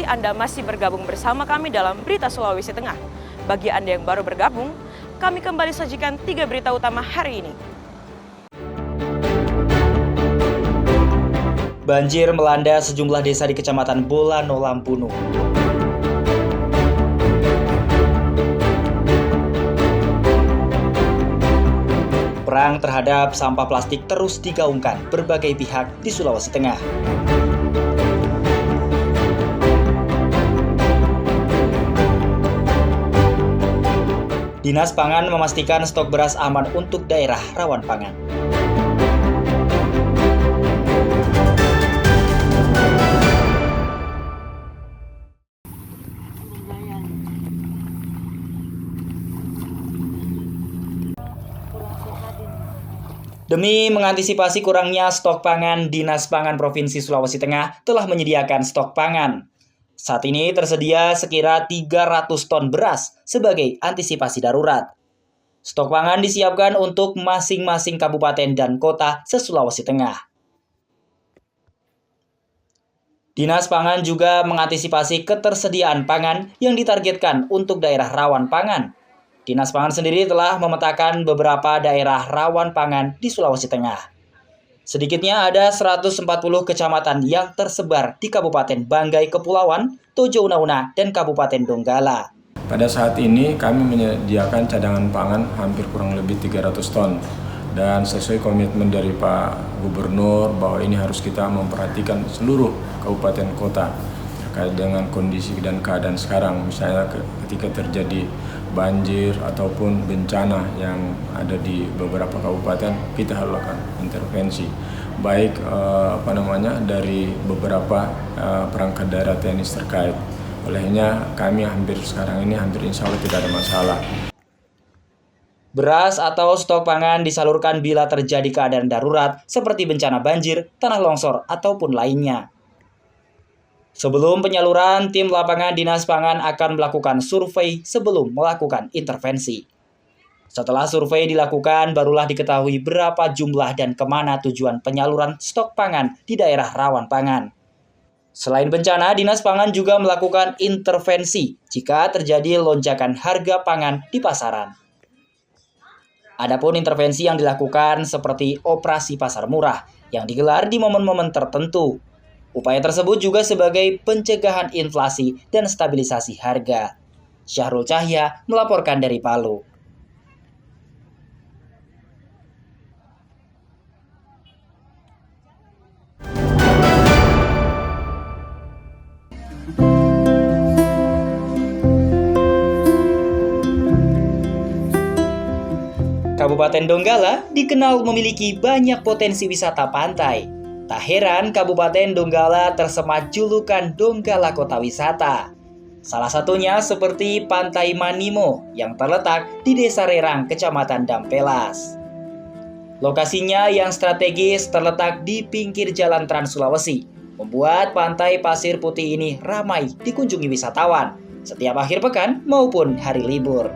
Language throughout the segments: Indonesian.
kasih Anda masih bergabung bersama kami dalam Berita Sulawesi Tengah. Bagi Anda yang baru bergabung, kami kembali sajikan 3 berita utama hari ini. Banjir melanda sejumlah desa di Kecamatan Bolano, Lampunu. Perang terhadap sampah plastik terus digaungkan berbagai pihak di Sulawesi Tengah. Dinas Pangan memastikan stok beras aman untuk daerah rawan pangan. Demi mengantisipasi kurangnya stok pangan, Dinas Pangan Provinsi Sulawesi Tengah telah menyediakan stok pangan. Saat ini tersedia sekira 300 ton beras sebagai antisipasi darurat. Stok pangan disiapkan untuk masing-masing kabupaten dan kota se-Sulawesi Tengah. Dinas Pangan juga mengantisipasi ketersediaan pangan yang ditargetkan untuk daerah rawan pangan. Dinas Pangan sendiri telah memetakan beberapa daerah rawan pangan di Sulawesi Tengah. Sedikitnya ada 140 kecamatan yang tersebar di Kabupaten Banggai Kepulauan, Tojo Una-Una, dan Kabupaten Donggala. Pada saat ini kami menyediakan cadangan pangan hampir kurang lebih 300 ton. Dan sesuai komitmen dari Pak Gubernur bahwa ini harus kita memperhatikan seluruh kabupaten kota terkait dengan kondisi dan keadaan sekarang. Misalnya ketika terjadi banjir ataupun bencana yang ada di beberapa kabupaten, kita harus lakukan intervensi baik dari beberapa perangkat daerah teknis terkait. Olehnya kami sekarang ini hampir insya Allah tidak ada masalah. Beras atau stok pangan disalurkan bila terjadi keadaan darurat seperti bencana banjir, tanah longsor, ataupun lainnya. Sebelum penyaluran, tim lapangan Dinas Pangan akan melakukan survei sebelum melakukan intervensi. Setelah survei dilakukan, barulah diketahui berapa jumlah dan kemana tujuan penyaluran stok pangan di daerah rawan pangan. Selain bencana, Dinas Pangan juga melakukan intervensi jika terjadi lonjakan harga pangan di pasaran. Adapun intervensi yang dilakukan seperti operasi pasar murah yang digelar di momen-momen tertentu. Upaya tersebut juga sebagai pencegahan inflasi dan stabilisasi harga. Syahrul Cahya melaporkan dari Palu. Kabupaten Donggala dikenal memiliki banyak potensi wisata pantai. Tak heran Kabupaten Donggala tersemat julukan Donggala Kota Wisata. Salah satunya seperti Pantai Manimo yang terletak di Desa Rerang, Kecamatan Dampelas. Lokasinya yang strategis terletak di pinggir Jalan Trans Sulawesi, membuat Pantai Pasir Putih ini ramai dikunjungi wisatawan setiap akhir pekan maupun hari libur.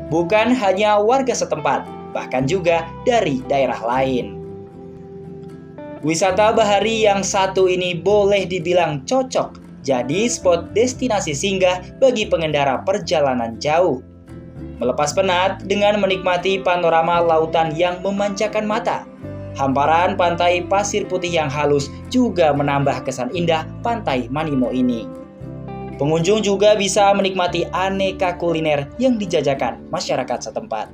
Bukan hanya warga setempat, bahkan juga dari daerah lain. Wisata bahari yang satu ini boleh dibilang cocok jadi spot destinasi singgah bagi pengendara perjalanan jauh. Melepas penat dengan menikmati panorama lautan yang memanjakan mata. Hamparan pantai pasir putih yang halus juga menambah kesan indah Pantai Manimo ini. Pengunjung juga bisa menikmati aneka kuliner yang dijajakan masyarakat setempat.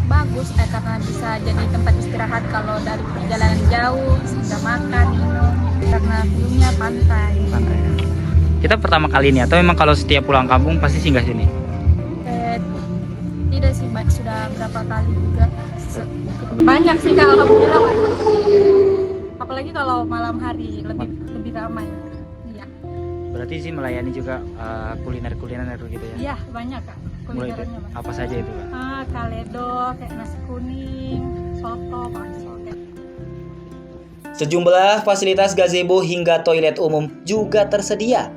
Bagus karena bisa jadi tempat istirahat kalau dari perjalanan jauh, bisa makan, minum, karena view-nya pantai. Kita pertama kali ini atau memang kalau setiap pulang kampung pasti singgah sini? Tidak sih, sudah berapa kali juga. Banyak sih kalau kamu bilang. Apalagi kalau malam hari lebih ramai. Iya. Berarti sih melayani juga kuliner-kuliner gitu ya? Iya, banyak Kak. Kulinernya banyak. Apa saja itu Kak? Kaledo, kayak nasi kuning, soto, bakso. Sejumlah fasilitas gazebo hingga toilet umum juga tersedia.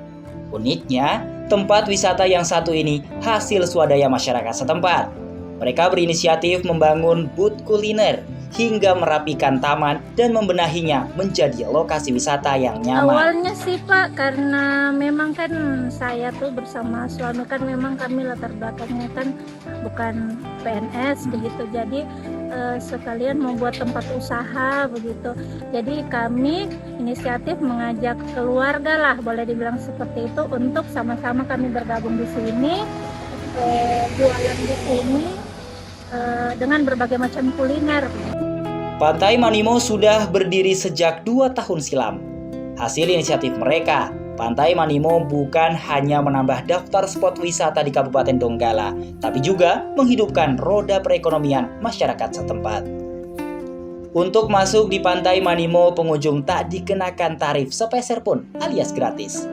Uniknya, tempat wisata yang satu ini hasil swadaya masyarakat setempat. Mereka berinisiatif membangun booth kuliner hingga merapikan taman dan membenahinya menjadi lokasi wisata yang nyaman. Awalnya sih Pak, karena memang kan saya tuh bersama suami kan memang kami latar belakangnya kan bukan PNS begitu, jadi sekalian membuat tempat usaha begitu. Jadi kami inisiatif mengajak keluarga lah, boleh dibilang seperti itu, untuk sama-sama kami bergabung di sini, jualan di sini dengan berbagai macam kuliner. Pantai Manimo sudah berdiri sejak 2 tahun silam. Hasil inisiatif mereka, Pantai Manimo bukan hanya menambah daftar spot wisata di Kabupaten Donggala, tapi juga menghidupkan roda perekonomian masyarakat setempat. Untuk masuk di Pantai Manimo, pengunjung tak dikenakan tarif sepeser pun alias gratis.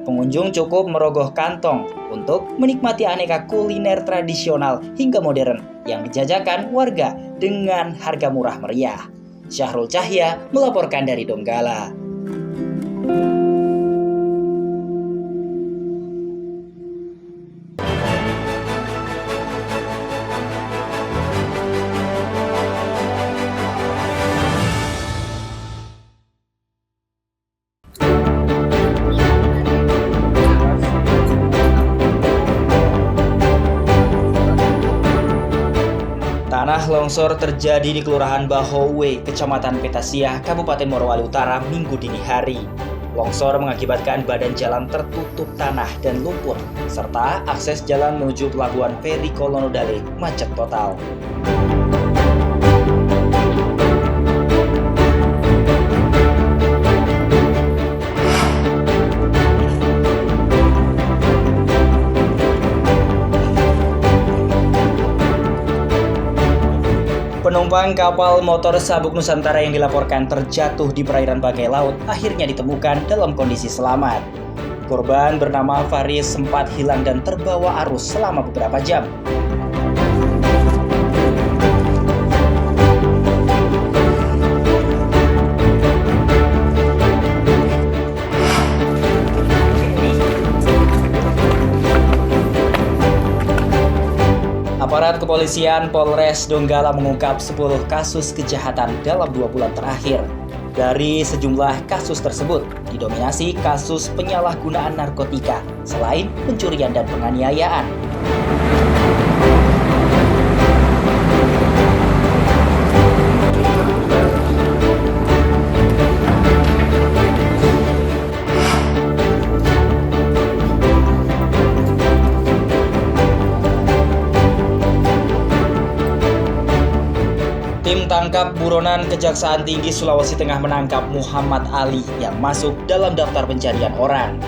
Pengunjung cukup merogoh kantong untuk menikmati aneka kuliner tradisional hingga modern yang dijajakan warga dengan harga murah meriah. Syahrul Cahya melaporkan dari Donggala. Tanah longsor terjadi di Kelurahan Bahowe, Kecamatan Petasia, Kabupaten Morowali Utara, Minggu dini hari. Longsor mengakibatkan badan jalan tertutup tanah dan lumpur, serta akses jalan menuju Pelabuhan Feri Kolonodale macet total. Penumpang kapal motor Sabuk Nusantara yang dilaporkan terjatuh di perairan Bangkai Laut akhirnya ditemukan dalam kondisi selamat. Korban bernama Faris sempat hilang dan terbawa arus selama beberapa jam. Aparat kepolisian Polres Donggala mengungkap 10 kasus kejahatan dalam 2 bulan terakhir. Dari sejumlah kasus tersebut, didominasi kasus penyalahgunaan narkotika, selain pencurian dan penganiayaan. Tim tangkap buronan Kejaksaan Tinggi Sulawesi Tengah menangkap Muhammad Ali yang masuk dalam daftar pencarian orang.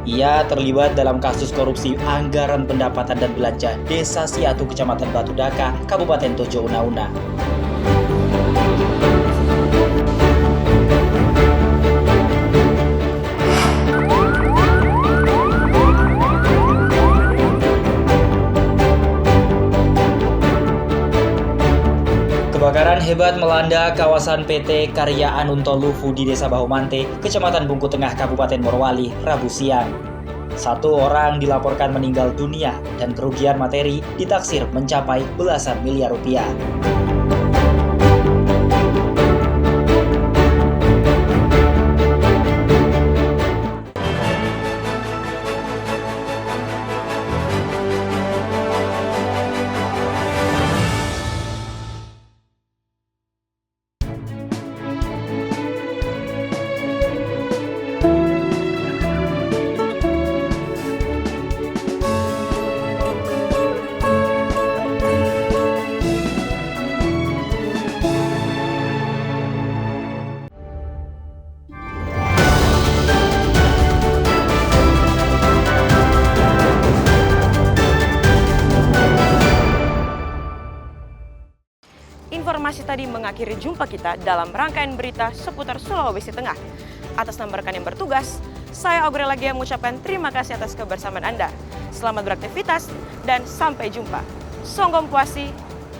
Ia terlibat dalam kasus korupsi anggaran pendapatan dan belanja Desa Siatu, Kecamatan Batu Daka, Kabupaten Tojo Una-Una. Kebakaran hebat melanda kawasan PT Karya Anunto Lufu di Desa Bahumante, Kecamatan Bungku Tengah, Kabupaten Morowali, Rabu siang. 1 orang dilaporkan meninggal dunia dan kerugian materi ditaksir mencapai belasan miliar rupiah. Informasi tadi mengakhiri jumpa kita dalam rangkaian berita seputar Sulawesi Tengah. Atas nama rekan yang bertugas, saya Aurel lagi mengucapkan terima kasih atas kebersamaan Anda. Selamat beraktivitas dan sampai jumpa. Songgom Puasi,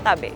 Tabe.